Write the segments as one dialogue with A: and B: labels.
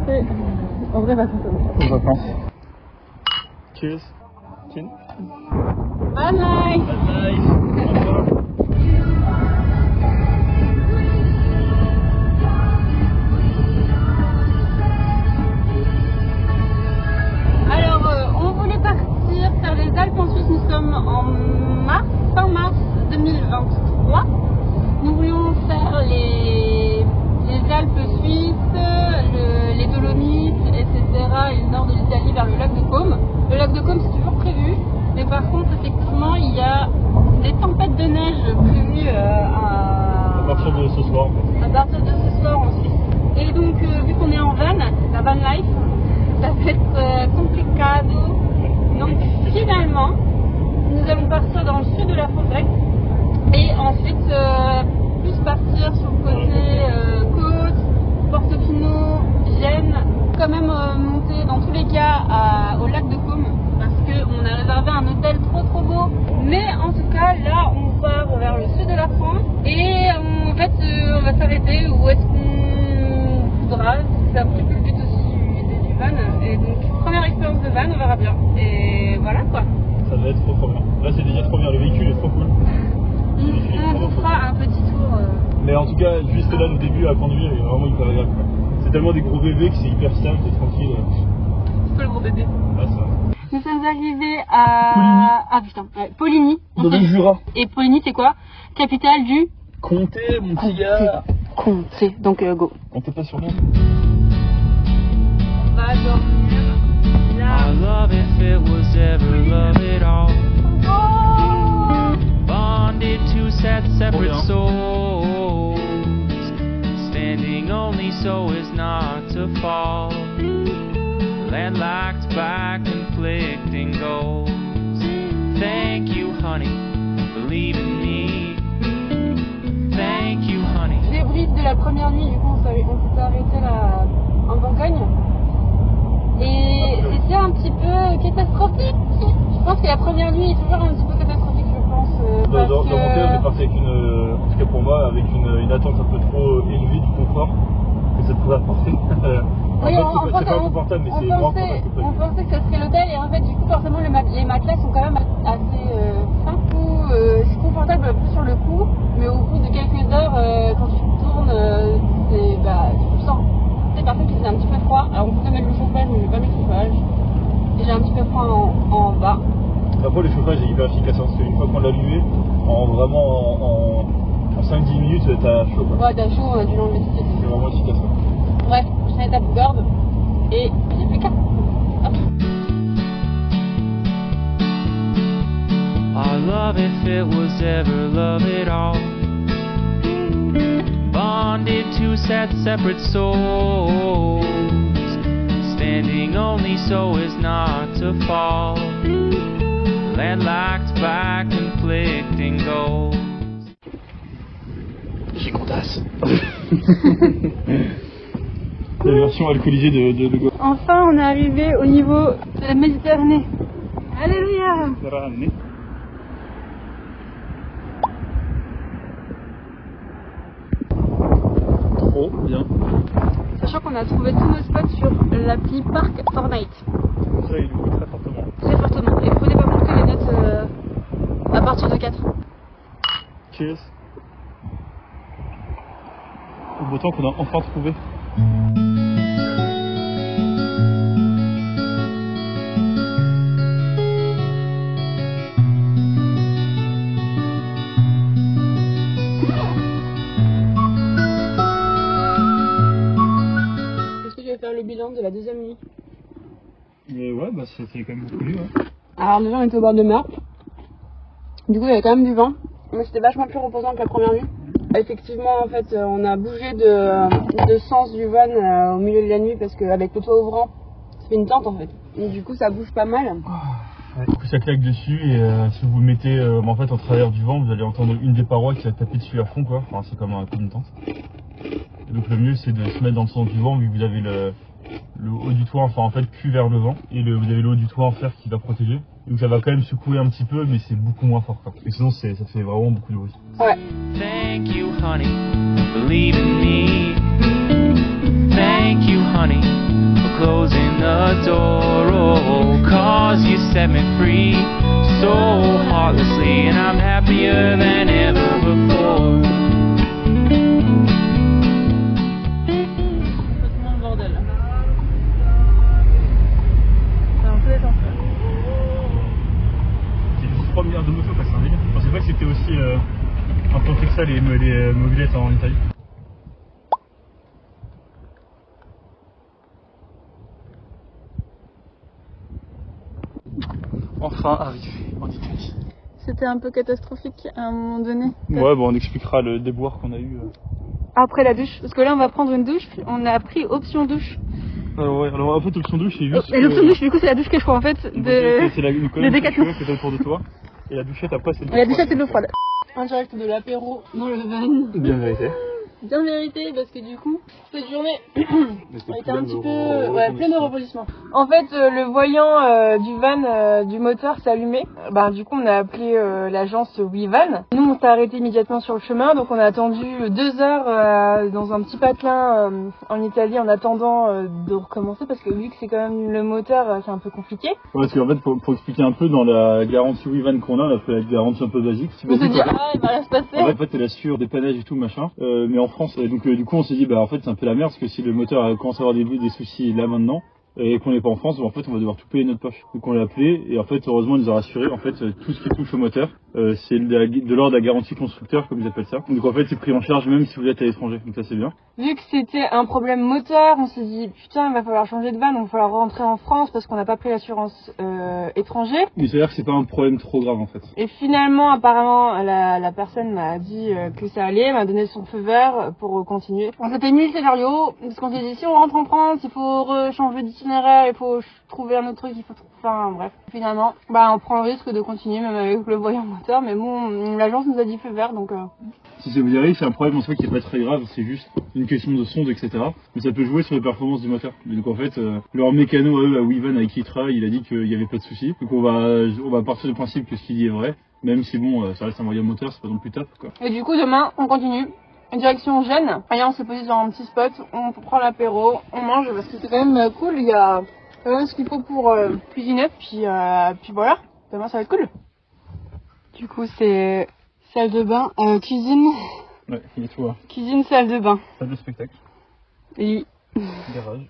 A: partir en vraies vacances.
B: Aux vacances. Cheers. Chin.
A: Van life.
B: Van life. Au revoir.
A: On voulait partir faire les Alpes en Suisse. Nous sommes en mars, fin mars 2023. Nous voulions faire les Alpes suisses, les Dolomites, etc. et le nord de l'Italie vers le lac de Côme. Le lac de Côme c'est toujours prévu, mais par contre effectivement il y a des tempêtes de neige prévues
B: à partir de ce soir.
A: À partir de ce soir en Suisse. Et donc vu qu'on est en van, la van life, ça va être complicado. Donc finalement, nous allons partir dans le sud de la France et ensuite plus partir sur le côté côte, Portofino, Gênes, quand même monter dans tous les cas au lac de Côme parce qu'on a réservé un hôtel trop beau. Mais en tout cas là on part vers le sud de la France et en fait on va s'arrêter où est-ce qu'on voudra. C'est un petit peu le but aussi du van et donc première expérience de van, on verra bien et voilà quoi.
B: Ça va être trop bien. Là c'est déjà trop bien, le véhicule est trop cool.
A: On fera un petit tour.
B: Mais en tout cas, juste là, le début à conduire est vraiment hyper agréable. C'est tellement des gros bébés que c'est hyper stable, c'est tranquille.
A: C'est pas le gros bébé.
B: Ah, ça.
A: Nous sommes arrivés à...
B: Poligny.
A: Ah putain, ouais, Poligny.
B: Dans le Jura.
A: Et Poligny c'est quoi? Capitale du...
B: Comté, mon petit gars.
A: Comté, donc go.
B: Comptez pas sur moi.
A: On va dormir là.
C: I love if it was ever love it all. Bonded to separate souls, standing only so as not to fall, landlocked by conflicting goals. Thank you, honey, believe in me. Thank you, honey.
A: Débrief de la première nuit, du coup on s'était arrêté là en Bourgogne. Et c'était un petit peu catastrophique. Je pense que la première nuit est toujours un petit peu catastrophique, je pense.
B: Dans mon cas, on est parti avec en tout cas pour moi, avec une attente un peu trop élevée du confort que ça pouvait apporter.
A: Oui,
B: c'est pas confortable, mais c'est moins confortable.
A: On pensait que ça serait l'hôtel et en fait, du coup, forcément, les matelas sont quand même assez fins. C'est confortable un peu sur le coup, mais au bout de quelques heures, quand tu tournes, tu sens. Par contre, il faisait un petit peu froid. Alors, on pouvait mettre le chauffage, mais j'ai pas mis le chauffage. Et j'ai un petit peu froid en bas.
B: Après, le chauffage est hyper efficace, hein, parce qu'une fois qu'on l'a allumé, en 5-10 minutes, t'as chaud. Quoi.
A: Ouais, t'as chaud du long de l'été.
B: C'est vraiment efficace. Quoi.
A: Bref, j'ai une étape gorge et j'ai plus qu'à.
C: I love if it was ever love it all. Bonded to separate souls, standing only so as not to fall, landlocked by conflicting goals.
B: J'ai contasse. La version alcoolisée de Lego.
A: Enfin, on est arrivé au niveau de la Méditerranée. Alléluia!
B: Trop bien.
A: Sachant qu'on a trouvé tous nos spots sur l'appli Park Fortnite.
B: Ça, il nous coûte très fortement.
A: Très fortement. Et prenez pas compte que les notes à partir de 4.
B: Cheers. Au beau temps qu'on a enfin trouvé.
A: Est-ce que tu vas faire le bilan de la deuxième nuit?
B: Ouais, bah c'était quand même beaucoup mieux. Ouais.
A: Alors déjà on était au bord de mer. Du coup il y avait quand même du vent. Mais c'était vachement plus reposant que la première nuit. Effectivement en fait on a bougé de sens du van au milieu de la nuit parce qu'avec le toit ouvrant, ça fait une tente en fait. Et du coup ça bouge pas mal.
B: Ouais. Du coup ça claque dessus et si vous le mettez en fait en travers du vent, vous allez entendre une des parois qui va taper dessus à fond quoi. Enfin c'est comme un coup d'une tente. Et donc le mieux c'est de se mettre dans le sens du vent vu que vous avez le haut du toit, enfin en fait cul vers le vent et vous avez le haut du toit en fer qui va protéger. Donc ça va quand même secouer un petit peu mais c'est beaucoup moins fort quoi. Et sinon ça fait vraiment beaucoup de bruit.
A: Ouais.
C: Thank you, honey, believe in me. Thank you, honey, sorrow, 'cause you set me free so heartlessly, and I'm happier than ever before.
A: Complètement le bordel. C'est un peu essentiel.
B: C'est juste 3 milliards de motos, quoi, c'est un délire. Je pensais pas que c'était aussi implanté que ça, les mobilettes en Italie. Enfin arrivé en Italie.
A: C'était un peu catastrophique à un moment donné.
B: Ouais, bon, on expliquera le déboire qu'on a eu.
A: Après la douche, parce que là on va prendre une douche, on a pris option douche.
B: Ouais, alors en fait, l'option douche, c'est juste.
A: Et l'option douche, du coup, c'est la douche que je crois en fait
B: c'est
A: de
B: une colonne
A: Décathlon.
B: que t'as autour de toi. Et la douchette après, c'est de
A: La douchette, c'est de l'eau froide. En direct de l'apéro dans le van.
B: Bien vérité.
A: Bien mérité parce que du coup, cette journée a été un petit peu pleine de rebondissements. En fait, le voyant du van du moteur s'est allumé. Du coup, on a appelé l'agence WeVan. Nous, on s'est arrêté immédiatement sur le chemin, donc on a attendu 2 heures dans un petit patelin en Italie en attendant de recommencer parce que vu que c'est quand même le moteur, c'est un peu compliqué.
B: Ouais, parce qu'en fait, pour expliquer un peu, dans la garantie WeVan qu'on a fait la garantie un peu basique.
A: On se dit, il va rien se passer.
B: En fait, elle assure des panages et tout, machin. Mais en France, donc du coup, on s'est dit, en fait, c'est un peu la merde, parce que si le moteur commence à avoir des soucis là maintenant, et qu'on n'est pas en France, en fait, on va devoir tout payer de notre poche. Donc on l'a appelé, et en fait, heureusement, il nous a rassuré. En fait, tout ce qui touche au moteur, c'est de l'ordre de la garantie constructeur, comme ils appellent ça. Donc en fait, c'est pris en charge même si vous êtes à l'étranger. Donc ça, c'est bien.
A: Vu que c'était un problème moteur, on s'est dit putain, il va falloir changer de van, donc il va falloir rentrer en France parce qu'on n'a pas pris l'assurance étranger.
B: Mais c'est-à-dire que c'est pas un problème trop grave en fait.
A: Et finalement, apparemment, la personne m'a dit que ça allait, m'a donné son feu vert pour continuer. On s'était mis le scénario, parce qu'on s'est dit si on rentre en France, il faut changer d'itinéraire, il faut trouver un autre truc, il faut... Enfin bref. Finalement, on prend le risque de continuer même avec le voyant moteur, mais bon, l'agence nous a dit feu vert, donc...
B: Si ça vous arrive, c'est un problème en soi qui est pas très grave, c'est juste une question de sonde, etc. Mais ça peut jouer sur les performances du moteur. Donc en fait, leur mécano à eux, à WeVan, avec qui ils travaillent, il a dit qu'il n'y avait pas de souci. Donc on va partir du principe que ce qu'il dit est vrai, même si bon, ça reste un moyen moteur, c'est pas non plus top, quoi.
A: Et du coup, demain, on continue. Direction Gênes. Rien, on s'est posé dans un petit spot, on prend l'apéro, on mange, parce que c'est quand même cool, il y a quand même ce qu'il faut pour cuisiner, puis voilà, demain ça va être cool. Du coup, c'est salle de bain, cuisine.
B: Ouais, il y a tout là.
A: Cuisine, salle de bain.
B: Salle de spectacle.
A: Et
B: Garage.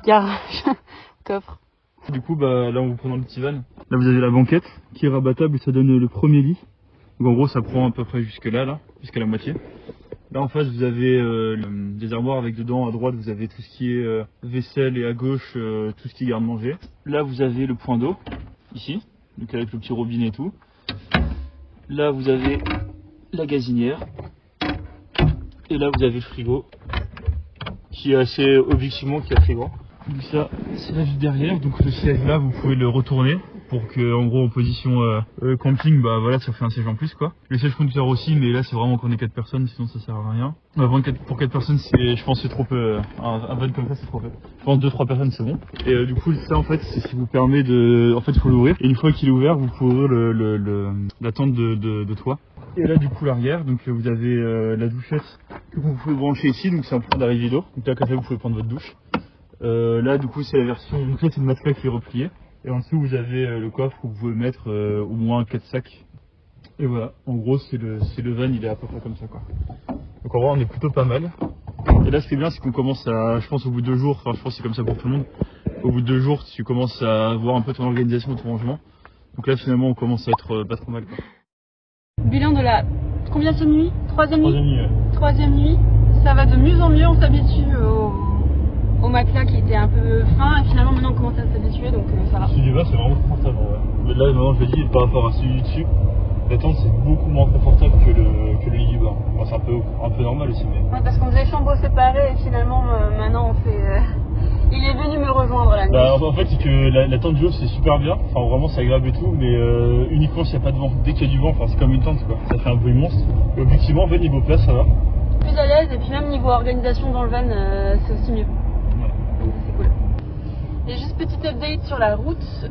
A: garage. Coffre.
B: Du coup, là, on vous prend dans le petit van. Là, vous avez la banquette qui est rabattable et ça donne le premier lit. Donc, en gros, ça prend à peu près jusque là, jusqu'à la moitié. Là, en face, vous avez des armoires avec dedans. À droite, vous avez tout ce qui est vaisselle et à gauche, tout ce qui est garde-manger. Là, vous avez le point d'eau, ici, donc avec le petit robinet et tout. Là, vous avez la gazinière. Et là, vous avez le frigo, qui est assez objectivement qui est assez grand. Donc ça, c'est la vue derrière. Donc le siège là, vous pouvez le retourner pour que, en gros, en position camping, voilà, ça fait un siège en plus, quoi. Le siège conducteur aussi, mais là, c'est vraiment qu'on est 4 personnes, sinon ça sert à rien. Pour 4 personnes, je pense que c'est trop peu. Un van comme ça, c'est trop peu. Je pense 2-3 personnes, c'est bon. Et du coup, ça, en fait, c'est ce qui vous permet de, en fait, il faut l'ouvrir. Et une fois qu'il est ouvert, vous pouvez ouvrir la tente de toit. Et là, du coup, l'arrière, donc vous avez la douchette que vous pouvez brancher ici, donc c'est un point d'arrivée d'eau. Donc là, comme ça, vous pouvez prendre votre douche. Là, du coup, c'est la version. Donc là, c'est le matelas qui est replié. Et en dessous, vous avez le coffre où vous pouvez mettre au moins 4 sacs. Et voilà, en gros, c'est le van, il est à peu près comme ça, quoi. Donc en vrai, on est plutôt pas mal. Et là, ce qui est bien, c'est qu'on commence à, je pense, au bout de 2 jours, enfin, je pense que c'est comme ça pour tout le monde. Au bout de 2 jours, tu commences à voir un peu ton organisation, ton rangement. Donc là, finalement, on commence à être pas trop mal, quoi.
A: Bilan de la combienième nuit? Troisième nuit.
B: Troisième nuit, ouais.
A: Troisième nuit. Ça va de mieux en mieux, on s'habitue au matelas qui était un peu fin et finalement maintenant on commence à s'habituer, donc ça va.
B: Celui du bas, c'est vraiment confortable, ouais. Mais là, maintenant, je le dis, par rapport à celui du dessus, la tente c'est beaucoup moins confortable que le lit du bas. Bon, c'est un peu normal aussi, mais...
A: Ouais, parce qu'on faisait chambre séparée et finalement maintenant on fait... Il est venu me rejoindre la nuit.
B: En fait, c'est que la tente du haut c'est super bien, enfin vraiment c'est agréable et tout, mais uniquement s'il n'y a pas de vent. Dès qu'il y a du vent, enfin c'est comme une tente, quoi. Ça fait un bruit monstre. Et objectivement, en fait, niveau place, ça va.
A: Plus à l'aise et puis même niveau organisation dans le van, c'est aussi mieux.
B: Ouais.
A: Donc c'est cool. Et juste petite update sur la route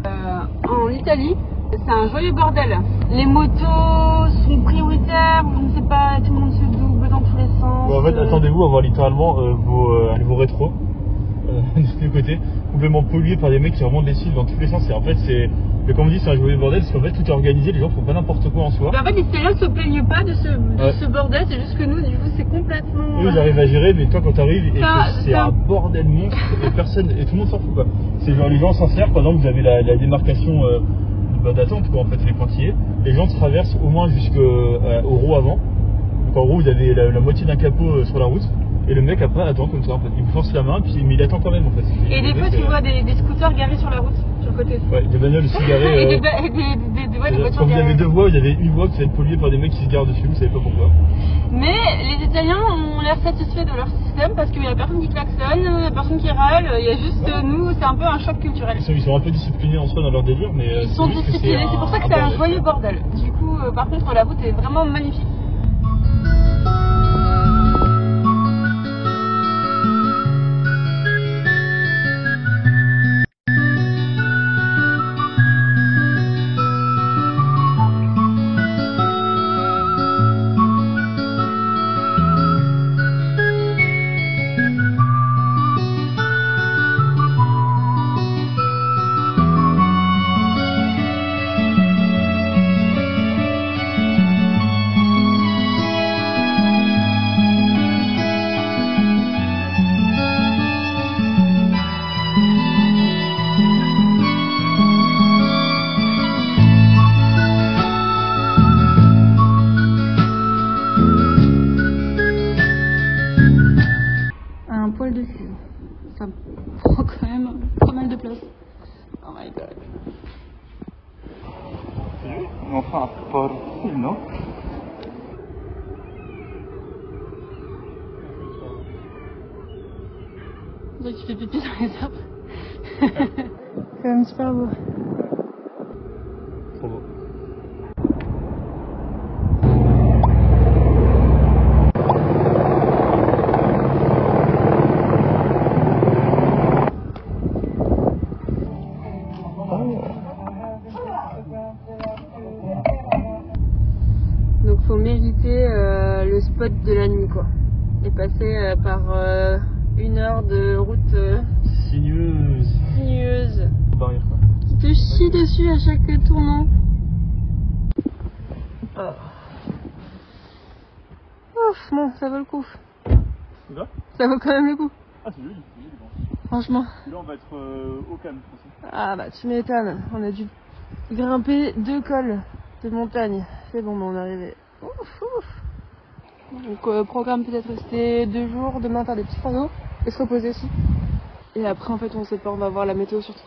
A: en Italie. C'est un joyeux bordel. Les motos sont prioritaires, je ne sais pas, tout le monde se double dans tous les sens.
B: Bon, en fait, attendez-vous à voir littéralement vos rétros. côté, complètement pollué par des mecs qui remontent les sites dans tous les sens. Et en fait, mais comme on dit, c'est un joyeux bordel parce qu'en fait tout est organisé, les gens font pas n'importe quoi en soi.
A: En fait, les Italiens se plaignent pas de ce bordel, c'est juste que nous, du coup, c'est complètement.
B: Eux, ils arrivent à gérer, mais toi, quand t'arrives, et c'est un bordel monstre et tout le monde s'en fout quoi. C'est genre les gens sincères, par exemple, vous avez la démarcation d'attente quoi, en fait, les pointillés. Les gens traversent au moins jusqu'au roue avant. Donc en gros, vous avez la moitié d'un capot sur la route. Et le mec après attend comme ça en fait, il vous force la main mais il attend quand même en fait.
A: Et des fois tu vois des scooters garés sur la route, sur le côté.
B: Ouais, des bagnoles aussi garées.
A: Et des voitures
B: quand vous
A: garées.
B: avez deux voies, vous avez une voie qui va être polluée par des mecs qui se garent dessus, vous savez pas pourquoi.
A: Mais les Italiens ont l'air satisfaits de leur système parce qu'il y a personne qui klaxonne, il y a personne qui râle, il y a juste nous, c'est un peu un choc culturel.
B: Ils sont un peu disciplinés en soi dans leur délire, mais
A: ils sont disciplinés, c'est pour ça que c'est un joyeux bordel. Du coup, par contre la route est vraiment magnifique. Poil de cul. Ça prend quand même pas mal de place. Oh my god.
B: Enfin, pas non.
A: On dirait que tu fais pipi dans les arbres. C'est quand même super beau.
B: Trop beau.
A: Donc faut mériter le spot de la nuit quoi. Et passer par 1 heure de route sinueuse.
B: Barrière quoi.
A: Qui te chie dessus à chaque tournant. Oh. Ouf, bon, ça vaut le coup.
B: C'est ça ?
A: Ça vaut quand même le coup.
B: Ah c'est joli, bon.
A: Franchement.
B: Là on va être au calme je pense.
A: Ah bah tu m'étonnes, on a dû grimper 2 cols de montagne. C'est bon, on est arrivé. Ouf, ouf. Donc programme peut-être rester 2 jours, demain faire des petits panneaux et se reposer aussi. Et après en fait on sait pas, on va voir la météo surtout.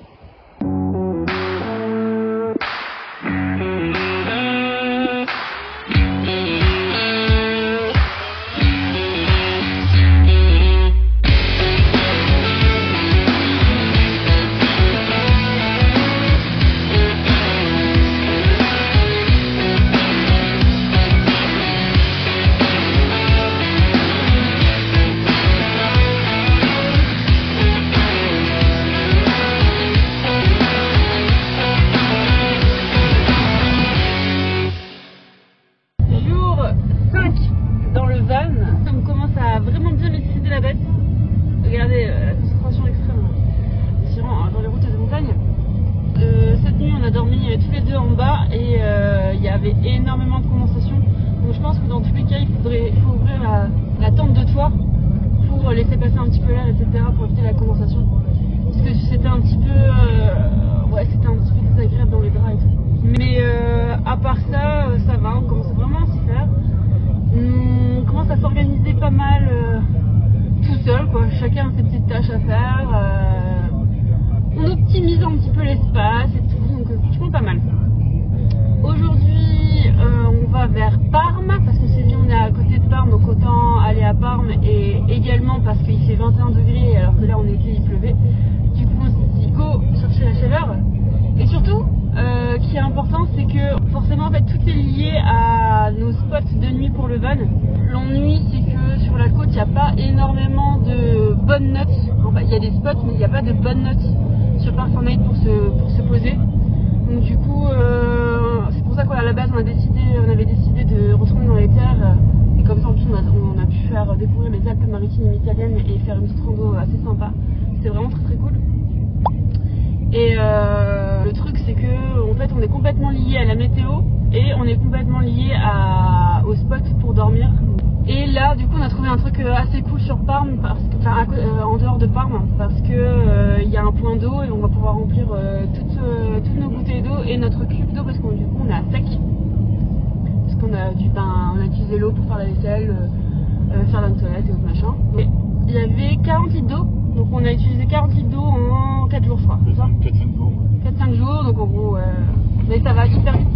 A: Regardez la concentration extrême dans les routes de montagne. Cette nuit on a dormi tous les deux en bas et il y avait énormément de condensation. Donc je pense que dans tous les cas il faut ouvrir la tente de toit pour laisser passer un petit peu l'air, etc. pour éviter la condensation. Parce que c'était un petit peu désagréable dans les draps et tout. Mais à part ça, ça va, on commence vraiment à s'y faire. On commence à s'organiser pas mal tout seul, quoi. Chacun a ses petites tâches à faire. On optimise un petit peu l'espace et tout, donc franchement pas mal. Aujourd'hui, on va vers Parme parce qu'on s'est dit on est à côté de Parme, donc autant aller à Parme, et également parce qu'il fait 21 degrés alors que là on était, il pleuvait. Du coup on s'est dit go chercher la chaleur. Et surtout, qui est important, c'est que forcément en fait tout est lié à nos spots de nuit pour le van. L'ennui c'est que sur la côte il n'y a pas énormément de bonnes notes. Enfin il y a des spots mais il n'y a pas de bonnes notes sur Park4Night pour se poser. Donc du coup c'est pour ça qu'à la base on avait décidé de retourner dans les terres. Et comme ça en plus on a pu faire découvrir les Alpes maritimes italiennes et faire une petite rando assez sympa. c'était vraiment très très cool. Et le truc c'est que en fait on est complètement lié à la météo et on est complètement lié au spot pour dormir. Et là du coup on a trouvé un truc assez cool sur Parme, en dehors de Parme, parce que il y a un point d'eau et on va pouvoir remplir toutes nos bouteilles d'eau et notre cube d'eau, parce que du coup on est à sec. Parce qu'on a on a utilisé l'eau pour faire la vaisselle, faire la toilette et autres machin. Et il y avait 40 litres d'eau, donc on a utilisé 40 litres d'eau en 4 jours je crois.
B: 4-5 jours.
A: 4-5 jours, donc en gros mais ça va hyper vite.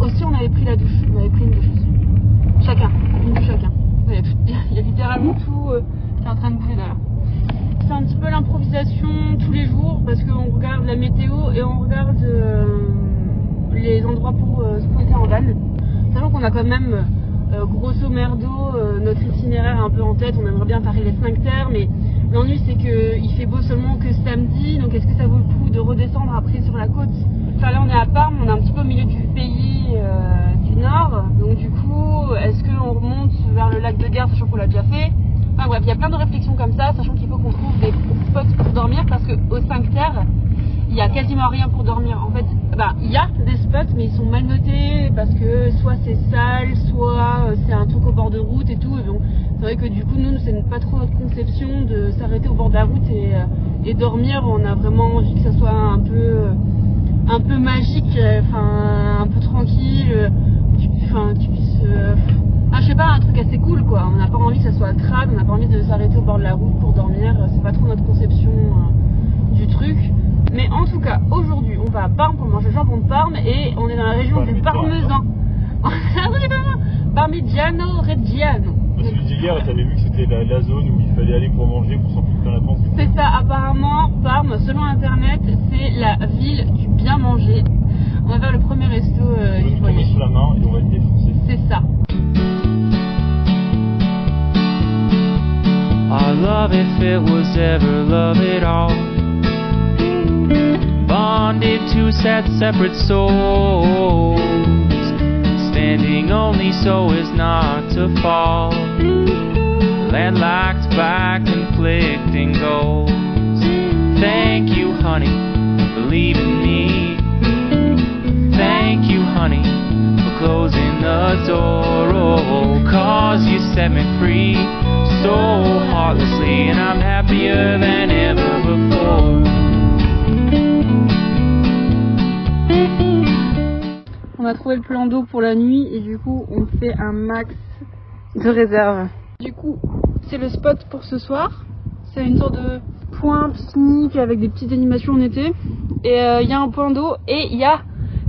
A: Aussi on avait pris la douche, on avait pris une douche aussi. Chacun, une douche chacun. Il y a littéralement tout qui est en train de bouger là. C'est un petit peu l'improvisation tous les jours parce qu'on regarde la météo et on regarde les endroits pour se poser en van. Sachant qu'on a quand même grosso merdo notre itinéraire un peu en tête, on aimerait bien parer les 5 terres, mais l'ennui c'est qu'il fait beau seulement que samedi, donc est-ce que ça vaut le coup de redescendre après sur la côte? Enfin là on est à Parme, on est un petit peu au milieu du pays du nord, donc du coup est-ce qu'on remonte vers le lac de Gare, sachant qu'on l'a déjà fait? Enfin bref, il y a plein de réflexions comme ça, sachant qu'il faut qu'on trouve des spots pour dormir, parce qu'aux 5 terres il y a quasiment rien pour dormir. En fait, il y a des spots, mais ils sont mal notés parce que soit c'est sale, soit c'est un truc au bord de route et tout. Et bon, c'est vrai que du coup, nous, c'est pas trop notre conception de s'arrêter au bord de la route et dormir. On a vraiment envie que ça soit un peu magique, un peu tranquille. Tu puisses, je sais pas, un truc assez cool quoi. On n'a pas envie que ça soit crade, on n'a pas envie de s'arrêter au bord de la route pour dormir. C'est pas trop notre conception du truc. Mais en tout cas, aujourd'hui, on va à Parme pour manger le jambon de Parme et on est dans la région du Parmesan. Parmigiano Reggiano.
B: Parce que hier, tu avais vu que c'était la zone où il fallait aller pour manger, pour s'en foutre plein la panse.
A: C'est ça, apparemment, Parme, selon internet, c'est la ville du bien manger. On va faire le premier resto du voyage.
B: On va sur la main et on va être défoncé.
A: C'est ça.
C: Our love, if it was ever love at all, bonded to sad separate souls, standing only so as not to fall, landlocked by conflicting goals. Thank you, honey, for leaving me. Thank you, honey, for closing the door. Oh, 'cause you set me free so heartlessly, and I'm happier than ever before.
A: On a trouvé le plan d'eau pour la nuit et du coup on fait un max de réserve. Du coup c'est le spot pour ce soir. C'est une sorte de point pique-nique avec des petites animations en été. Et il y a un point d'eau et il y a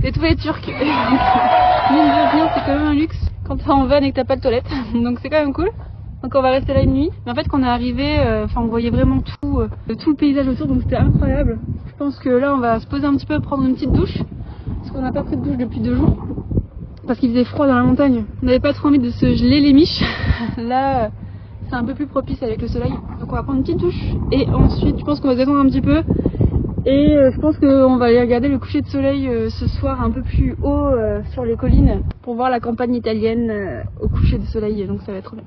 A: des toilettes turques. Mine de rien, c'est quand même un luxe quand t'es en van et que t'as pas de toilette. Donc c'est quand même cool. Donc on va rester là une nuit. Mais en fait quand on est arrivé, on voyait vraiment tout le paysage autour, donc c'était incroyable. Je pense que là on va se poser un petit peu, prendre une petite douche. Parce qu'on n'a pas pris de douche depuis 2 jours. Parce qu'il faisait froid dans la montagne. On n'avait pas trop envie de se geler les miches. Là, c'est un peu plus propice avec le soleil. Donc on va prendre une petite douche. Et ensuite, je pense qu'on va se détendre un petit peu. Et je pense qu'on va aller regarder le coucher de soleil ce soir un peu plus haut sur les collines. Pour voir la campagne italienne au coucher de soleil. Donc ça va être trop bien.